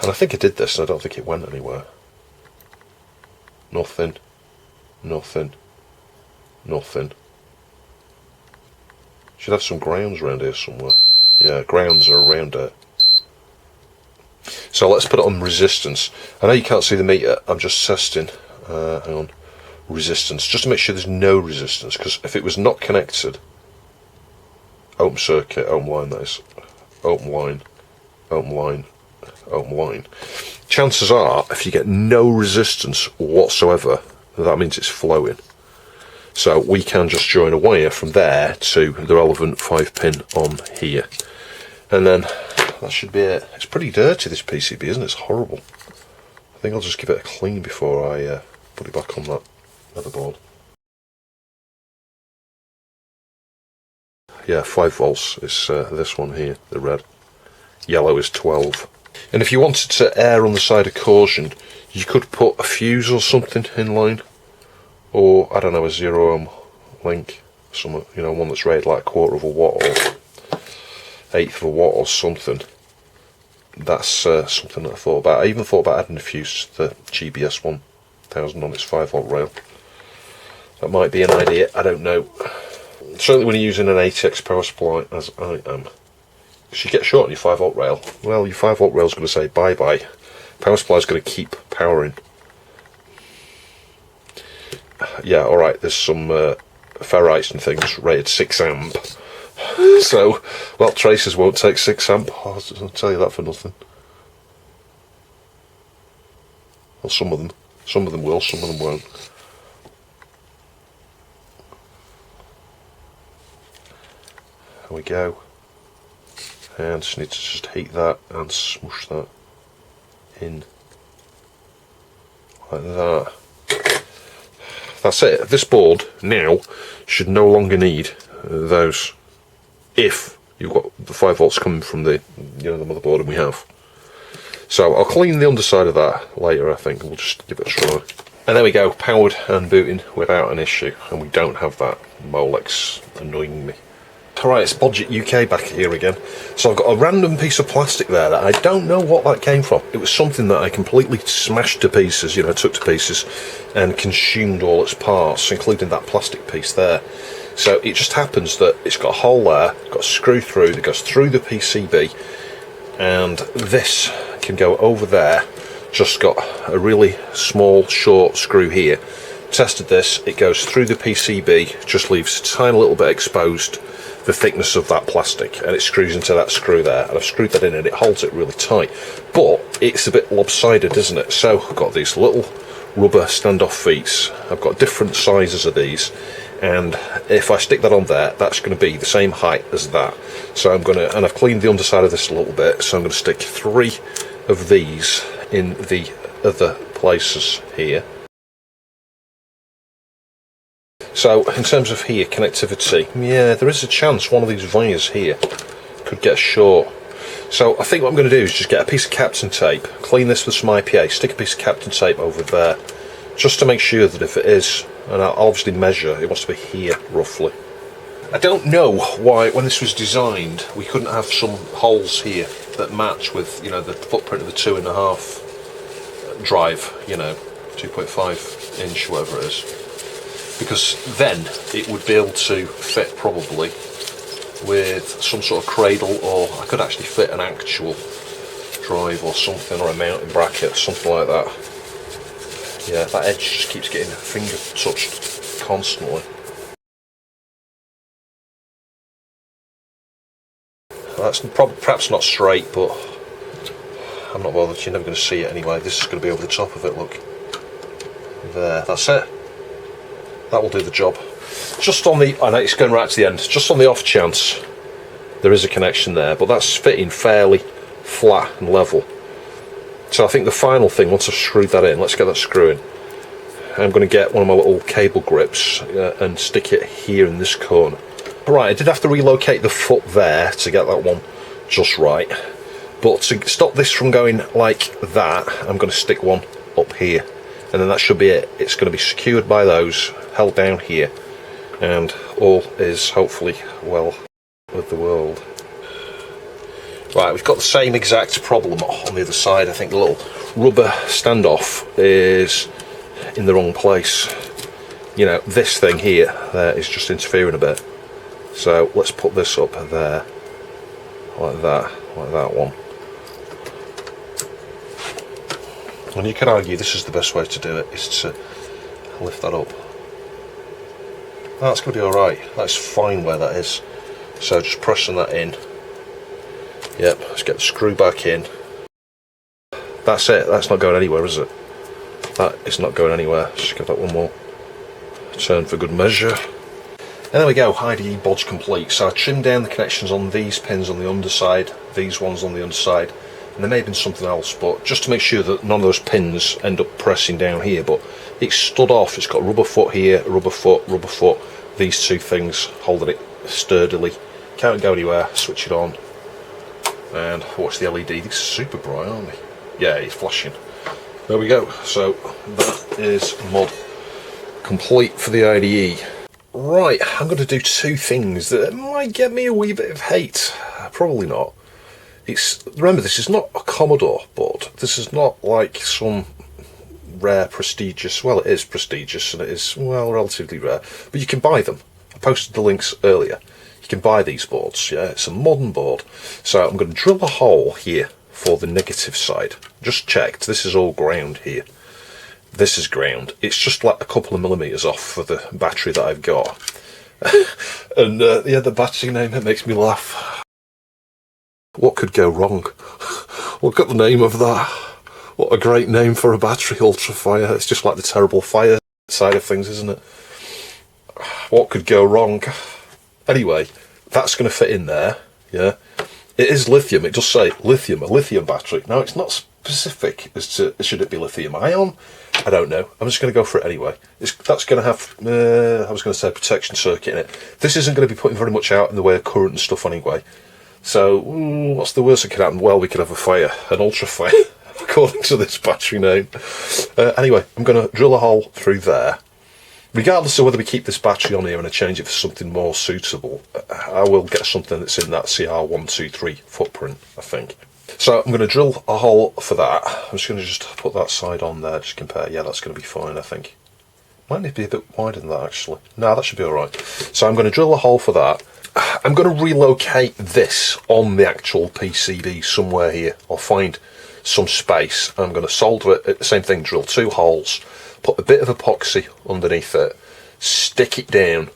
And I think I did this and I don't think it went anywhere. Nothing. Nothing. Nothing. Should have some grounds around here somewhere. Yeah, grounds are around it. So let's put it on resistance. I know you can't see the meter, I'm just testing. Hang on. Resistance, just to make sure there's no resistance, because if it was not connected, open circuit, open line that is, open line, open line, open line. Chances are, if you get no resistance whatsoever, that means it's flowing. So we can just join a wire from there to the relevant 5-pin on here. And then that should be it. It's pretty dirty, this PCB, isn't it? It's horrible. I think I'll just give it a clean before I put it back on that motherboard. Yeah, 5 volts is this one here, the red. Yellow is 12. And if you wanted to err on the side of caution, you could put a fuse or something in line, or I don't know, a 0 ohm link, some, one that's rated like 1/4 of a watt or 1/8 of a watt or something. That's something that I thought about. I even thought about adding a fuse to the GBS 1000 on its 5 volt rail. That might be an idea, I don't know. Certainly when you're using an ATX power supply, as I am. If you get short on your 5 volt rail, well, your 5 volt rail is going to say bye bye. Power supply is going to keep powering. Yeah, alright, there's some ferrites and things rated 6 amp. So, well, tracers won't take 6 amp. I'll tell you that for nothing. Well, some of them. Some of them will, some of them won't. There we go. And just need to just heat that and smush that in like that. that's it. This board now should no longer need those, if you've got the 5 volts coming from the, the motherboard, and we have. So I'll clean the underside of that later, I think. We'll just give it a try. And there we go, powered and booting without an issue, and we don't have that Molex annoying me. Alright, it's Budget UK back here again. So I've got a random piece of plastic there that I don't know what that came from. It was something that I completely smashed to pieces, took to pieces, and consumed all its parts, including that plastic piece there. So it just happens that it's got a hole there, got a screw through that goes through the PCB, and this can go over there. Just got a really small, short screw here. Tested this, it goes through the PCB, just leaves a tiny little bit exposed, the thickness of that plastic, and it screws into that screw there, and I've screwed that in and it holds it really tight, but it's a bit lopsided, isn't it? So I've got these little rubber standoff feet. I've got different sizes of these, and if I stick that on there, that's going to be the same height as that. So I'm going to, and I've cleaned the underside of this a little bit, so I'm going to stick 3 of these in the other places here. So in terms of here, connectivity, yeah, there is a chance one of these wires here could get short. So I think what I'm going to do is just get a piece of Captain tape, clean this with some IPA, stick a piece of Captain tape over there, just to make sure that if it is, and I'll obviously measure, it wants to be here roughly. I don't know why, when this was designed, we couldn't have some holes here that match with, the footprint of the 2.5 drive, 2.5 inch, whatever it is. Because then it would be able to fit probably with some sort of cradle, or I could actually fit an actual drive or something, or a mounting bracket, something like that. Yeah, that edge just keeps getting finger touched constantly. That's perhaps not straight, but I'm not bothered, you're never going to see it anyway. This is going to be over the top of it, look. There, that's it. That will do the job. Just on the, I know it's going right to the end, just on the off chance there is a connection there, but that's fitting fairly flat and level. So I think the final thing, once I've screwed that in, let's get that screw in. I'm going to get one of my little cable grips and stick it here in this corner. Right, I did have to relocate the foot there to get that one just right, but to stop this from going like that, I'm going to stick one up here, and then that should be it. It's going to be secured by those, held down here, and all is hopefully well with the world. Right, we've got the same exact problem on the other side. I think the little rubber standoff is in the wrong place. This thing here there is just interfering a bit. So let's put this up there, like that one. And you can argue this is the best way to do it, is to lift that up. That's going to be alright, that's fine where that is. So just pressing that in. Yep, let's get the screw back in. That's it, that's not going anywhere, is it? That is not going anywhere. Just give that one more turn for good measure. And there we go, IDE bodge complete. So I trimmed down the connections on these pins on the underside, these ones on the underside, and there may have been something else, but just to make sure that none of those pins end up pressing down here. But it's stood off, it's got a rubber foot here, rubber foot, these two things holding it sturdily. Can't go anywhere, switch it on, and watch the LED. These are super bright, aren't they? Yeah, it's flashing. There we go, so that is mod complete for the IDE. Right, I'm going to do 2 things that might get me a wee bit of hate. Probably not. Remember, this is not a Commodore board. This is not like some rare, prestigious... Well, it is prestigious and it is, well, relatively rare. But you can buy them. I posted the links earlier. You can buy these boards, yeah? It's a modern board. So I'm going to drill a hole here for the negative side. Just checked, this is all ground here. This is ground. It's just like a couple of millimetres off for the battery that I've got. And yeah, the battery name, it makes me laugh. What could go wrong? Look at the name of that. What a great name for a battery, Ultrafire. It's just like the terrible fire side of things, isn't it? What could go wrong? Anyway, that's going to fit in there, yeah. It is lithium, it does say lithium, a lithium battery. Now, it's not specific as to should it be lithium ion, I don't know. I'm just going to go for it anyway. That's going to have, I was going to say protection circuit in it. This isn't going to be putting very much out in the way of current and stuff anyway. So, what's the worst that could happen? Well, we could have a fire, an ultra fire, according to this battery name. Anyway, I'm going to drill a hole through there. Regardless of whether we keep this battery on here and I change it for something more suitable, I will get something that's in that CR123 footprint, I think. So I'm going to drill a hole for that. I'm just going to put that side on there, just compare. Yeah, that's going to be fine, I think. Might need to be a bit wider than that, actually. No, that should be alright. So I'm going to drill a hole for that. I'm going to relocate this on the actual PCB somewhere here. I'll find some space. I'm going to solder it, same thing, drill 2 holes, put a bit of epoxy underneath it, stick it down,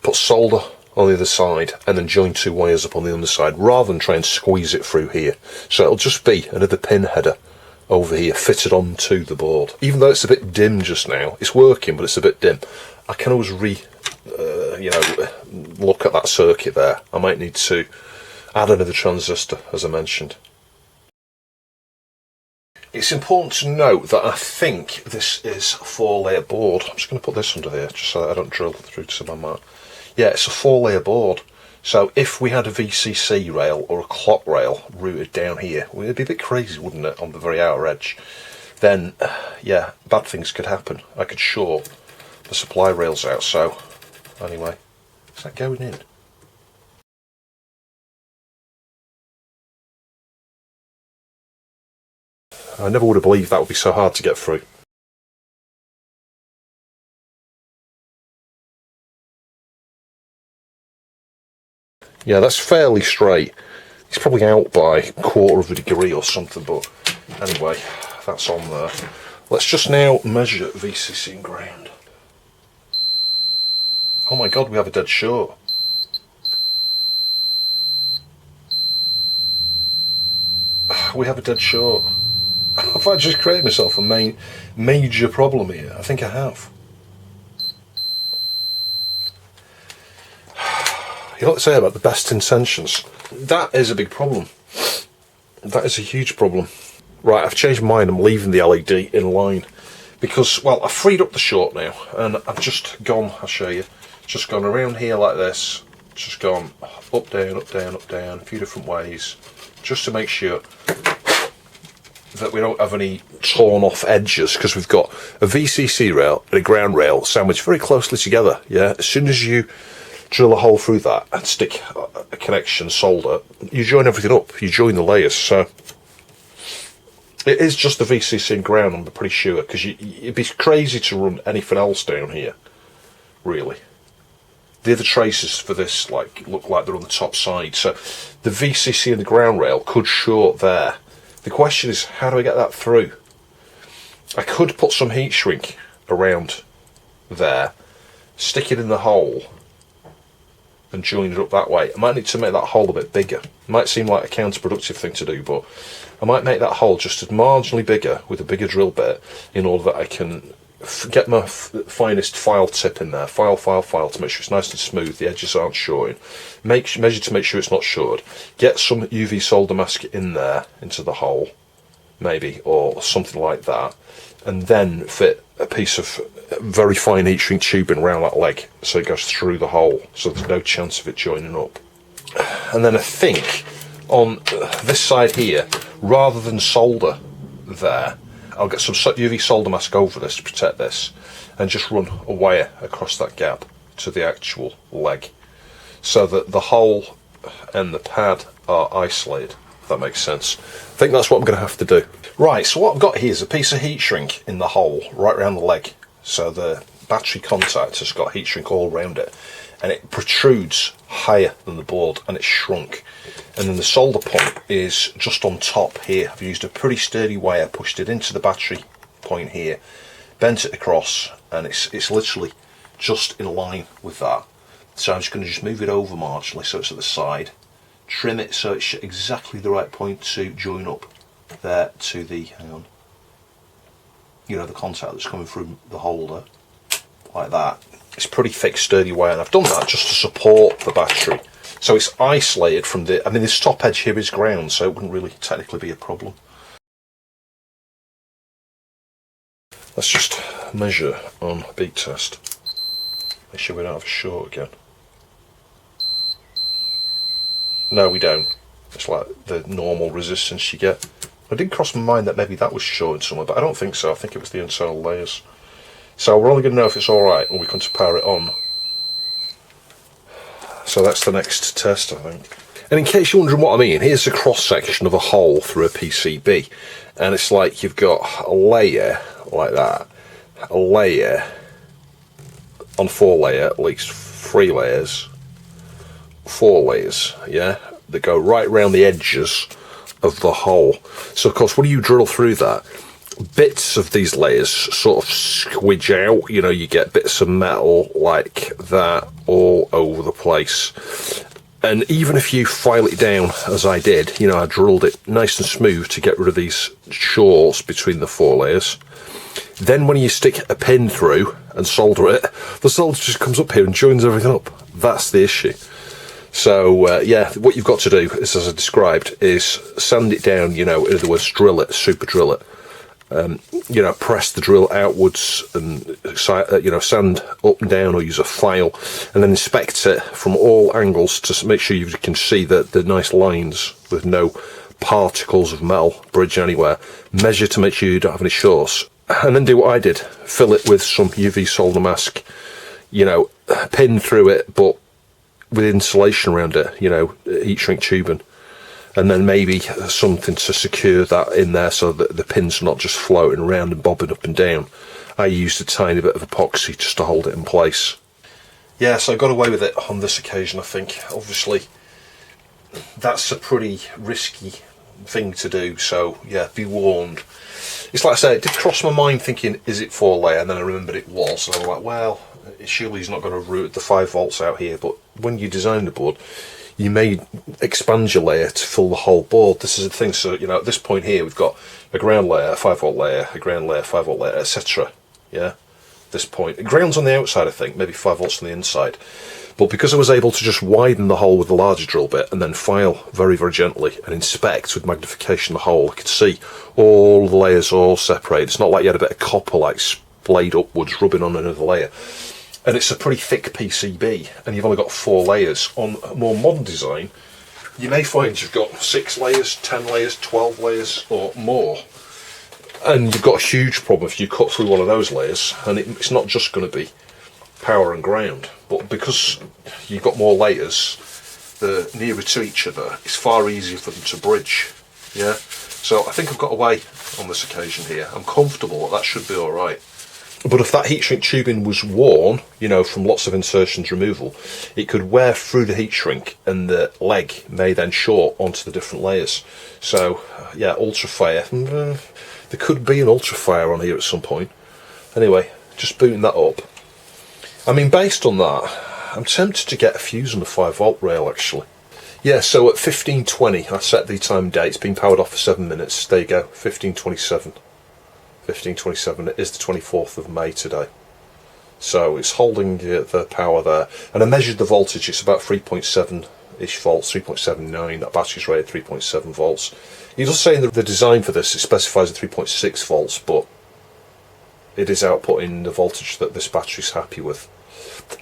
put solder on the other side, and then join 2 wires up on the underside, rather than try and squeeze it through here. So it'll just be another pin header over here fitted onto the board. Even though it's a bit dim just now, it's working, but it's a bit dim. I can always look at that circuit there. I might need to add another transistor, as I mentioned. It's important to note that I think this is a 4-layer board. I'm just going to put this under here, just so that I don't drill through to my mark. Yeah, it's a 4-layer board. So if we had a VCC rail or a clock rail routed down here, it'd be a bit crazy, wouldn't it, on the very outer edge? Then, yeah, bad things could happen. I could short the supply rails out. So, anyway, is that going in? I never would have believed that would be so hard to get through. Yeah, that's fairly straight. It's probably out by 1/4 of a degree or something, but anyway, that's on there. Let's just now measure VCC and ground. Oh my god, we have a dead short. We have a dead short. Have I just created myself a major problem here? I think I have. You know what they say about the best intentions? That is a big problem. That is a huge problem. Right, I've changed my mind. I'm leaving the LED in line because, well, I've freed up the short now, and I've just gone, I'll show you, just gone around here like this, just gone up, down, up, down, up, down, a few different ways, just to make sure that we don't have any torn off edges, because we've got a VCC rail and a ground rail sandwiched very closely together. Yeah, as soon as you drill a hole through that and stick a connection solder, you join everything up, you join the layers. So it is just the VCC and ground, I'm pretty sure, because it'd be crazy to run anything else down here, really. The other traces for this look like they're on the top side, so the VCC and the ground rail could short there. The question is, how do I get that through? I could put some heat shrink around there, stick it in the hole, and join it up that way. I might need to make that hole a bit bigger. It might seem like a counterproductive thing to do, but I might make that hole just as marginally bigger with a bigger drill bit, in order that I can get my finest file tip in there, file to make sure it's nice and smooth, the edges aren't shorting, measure to make sure it's not shorted, get some UV solder mask in there, into the hole, maybe, or something like that, and then fit a piece of very fine heat shrink tubing around that leg so it goes through the hole, so there's no chance of it joining up. And then I think on this side here, rather than solder there, I'll get some UV solder mask over this to protect this, and just run a wire across that gap to the actual leg, so that the hole and the pad are isolated, if that makes sense. I think that's what I'm going to have to do. Right, so what I've got here is a piece of heat shrink in the hole right around the leg, so the battery contact has got heat shrink all around it, and it protrudes higher than the board, and it's shrunk. And then the solder point is just on top here. I've used a pretty sturdy wire, pushed it into the battery point here, bent it across, and it's literally just in line with that. So I'm just going to move it over marginally so it's at the side, trim it so it's exactly the right point to join up there to the, hang on, you know, the contact that's coming through the holder, like that. It's pretty thick, sturdy wire, and I've done that just to support the battery. So it's isolated from the, I mean, this top edge here is ground, so it wouldn't really technically be a problem. Let's just measure on beat test. Make sure we don't have a short again. No, we don't. It's like the normal resistance you get. I did cross my mind that maybe that was short in somewhere, but I don't think so. I think it was the internal layers. So we're only going to know if it's alright when we come to power it on. So that's the next test, I think. And in case you're wondering what I mean, here's a cross section of a hole through a PCB. And it's like you've got a layer like that, a layer on 4 layer, at least 3 layers, 4 layers, yeah, that go right around the edges of the hole. So of course when you drill through that, bits of these layers sort of squidge out, you know, you get bits of metal like that all over the place. And even if you file it down, as I did, you know, I drilled it nice and smooth to get rid of these shorts between the 4 layers. Then when you stick a pin through and solder it, the solder just comes up here and joins everything up. That's the issue. So, yeah, what you've got to do, is, as I described, is sand it down, you know, in other words, drill it, super drill it. You know, press the drill outwards and, you know, sand up and down, or use a file, and then inspect it from all angles to make sure you can see the nice lines with no particles of metal bridge anywhere. Measure to make sure you don't have any shorts, and then do what I did, fill it with some UV solder mask, you know, pin through it, but with insulation around it, you know, heat shrink tubing. And then maybe something to secure that in there so that the pin's not just floating around and bobbing up and down. I used a tiny bit of epoxy just to hold it in place. Yeah, so I got away with it on this occasion, I think. Obviously, that's a pretty risky thing to do, so yeah, be warned. It's like I said, it did cross my mind thinking, is it 4 layer? And then I remembered it was, and I was like, well, surely he's not going to route the 5 volts out here. But when you design the board, you may expand your layer to fill the whole board. This is the thing. So, you know, at this point here, we've got a ground layer, a 5 volt layer, a ground layer, 5 volt layer, etc. Yeah, this point. Ground's on the outside, I think, maybe 5 volts on the inside. But because I was able to just widen the hole with the larger drill bit and then file very, very gently and inspect with magnification the hole, I could see all the layers are all separated. It's not like you had a bit of copper like splayed upwards rubbing on another layer. And it's a pretty thick PCB, and you've only got 4 layers. On a more modern design, you may find you've got 6 layers, 10 layers, 12 layers, or more. And you've got a huge problem if you cut through one of those layers, and it's not just going to be power and ground. But because you've got more layers, they're nearer to each other, it's far easier for them to bridge. Yeah. So I think I've got away on this occasion here. I'm comfortable that should be alright. But if that heat shrink tubing was worn, you know, from lots of insertions removal, it could wear through the heat shrink and the leg may then short onto the different layers. So, yeah, ultrafire. There could be an ultrafire on here at some point. Anyway, just booting that up. I mean, based on that, I'm tempted to get a fuse on the 5 volt rail, actually. Yeah, so at 15:20, I set the time and date. It's been powered off for 7 minutes. There you go, 15:27. 15:27, it is the 24th of May today. So it's holding the power there. And I measured the voltage, it's about 3.7-ish volts, 3.79, that battery's rated 3.7 volts. It does say in the design for this, it specifies at 3.6 volts, but it is outputting the voltage that this battery's happy with.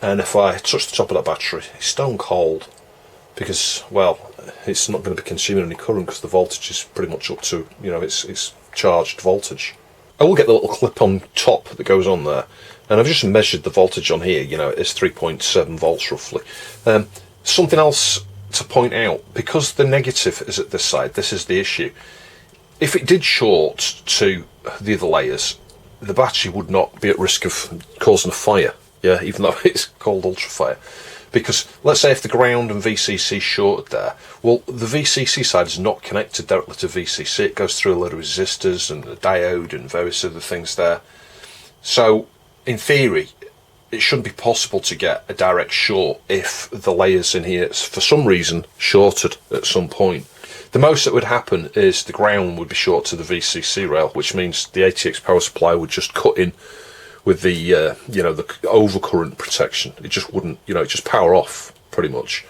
And if I touch the top of that battery, it's stone cold, because, well, it's not going to be consuming any current because the voltage is pretty much up to, you know, it's charged voltage. I will get the little clip on top that goes on there, and I've just measured the voltage on here, you know, it's 3.7 volts roughly. Something else to point out, because the negative is at this side, this is the issue. If it did short to the other layers, the battery would not be at risk of causing a fire, yeah, even though it's called ultrafire. Because let's say if the ground and VCC shorted there, well, the VCC side is not connected directly to VCC. It goes through a load of resistors and a diode and various other things there. So, in theory, it shouldn't be possible to get a direct short if the layers in here, for some reason, shorted at some point. The most that would happen is the ground would be short to the VCC rail, which means the ATX power supply would just cut in with the you know, the overcurrent protection. It just wouldn't, you know, it just power off pretty much.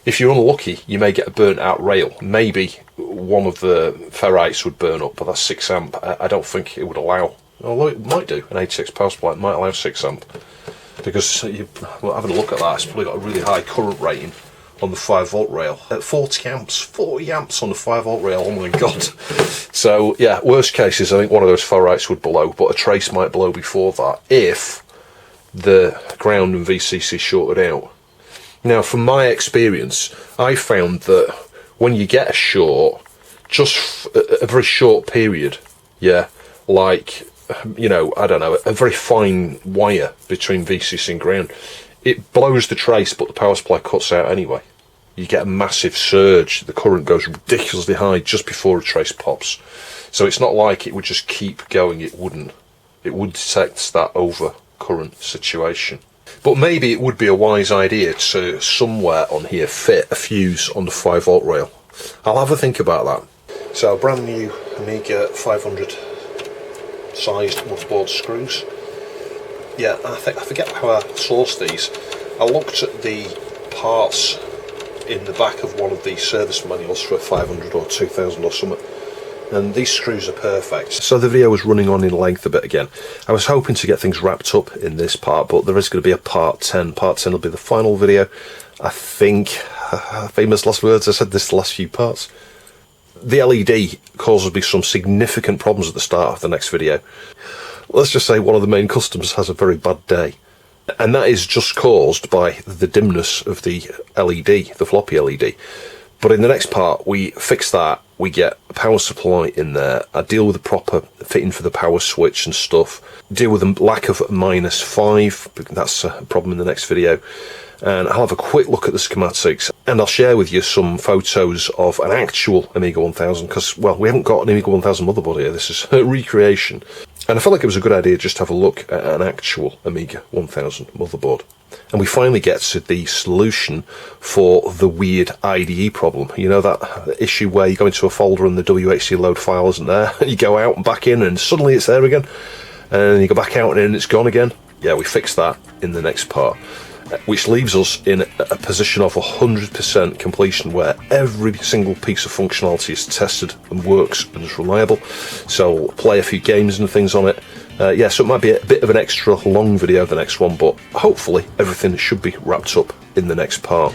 If you're unlucky, you may get a burnt out rail. Maybe one of the ferrites would burn up, but that's 6 amp. I don't think it would allow Although it might do, an 86 power supply might allow 6 amp. Because, well, having a look at that, it's probably got a really high current rating on the 5 volt rail. At 40 amps on the 5 volt rail, oh my god. So, yeah, worst case is I think one of those ferrites would blow, but a trace might blow before that if the ground and VCC shorted out. Now, from my experience, I found that when you get a short, just a very short period, yeah, like, you know, I don't know, a very fine wire between VCC and ground, it blows the trace, but the power supply cuts out anyway. You get a massive surge, the current goes ridiculously high just before a trace pops. So it's not like it would just keep going, it wouldn't. It would detect that over current situation. But maybe it would be a wise idea to somewhere on here fit a fuse on the 5 volt rail. I'll have a think about that. So brand new Amiga 500 sized motherboard screws. Yeah, I forget how I sourced these. I looked at the parts in the back of one of the service manuals for a 500 or 2000 or something, and these screws are perfect. So the video was running on in length a bit again. I was hoping to get things wrapped up in this part, but there is going to be a part 10. Part 10 will be the final video. I think, famous last words, I said this the last few parts. The LED causes me some significant problems at the start of the next video. Let's just say one of the main customers has a very bad day. And that is just caused by the dimness of the LED, the floppy LED. But in the next part, we fix that, we get a power supply in there, I deal with the proper fitting for the power switch and stuff, deal with the lack of -5, that's a problem in the next video, and I'll have a quick look at the schematics, and I'll share with you some photos of an actual Amiga 1000, because, well, we haven't got an Amiga 1000 motherboard here, this is a recreation. And I felt like it was a good idea just to have a look at an actual Amiga 1000 motherboard. And we finally get to the solution for the weird IDE problem. You know, that issue where you go into a folder and the WHC load file isn't there, and you go out and back in and suddenly it's there again, and you go back out and it's gone again. Yeah, we fixed that in the next part, which leaves us in a position of 100% completion where every single piece of functionality is tested and works and is reliable. So we'll play a few games and things on it. Yeah, so it might be a bit of an extra long video, the next one, but hopefully everything should be wrapped up in the next part.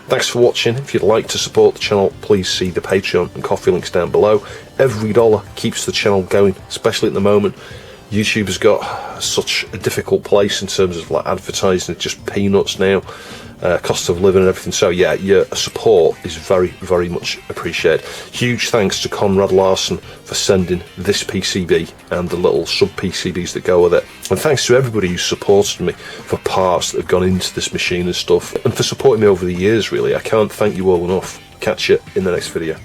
Thanks for watching. If you'd like to support the channel, please see the Patreon and Ko-fi links down below. Every dollar keeps the channel going, especially at the moment. YouTube has got such a difficult place in terms of like advertising, it's just peanuts now, cost of living and everything. So yeah, your support is very, very much appreciated. Huge thanks to Conrad Larson for sending this PCB and the little sub PCBs that go with it. And thanks to everybody who supported me for parts that have gone into this machine and stuff, and for supporting me over the years, really. I can't thank you all enough. Catch you in the next video.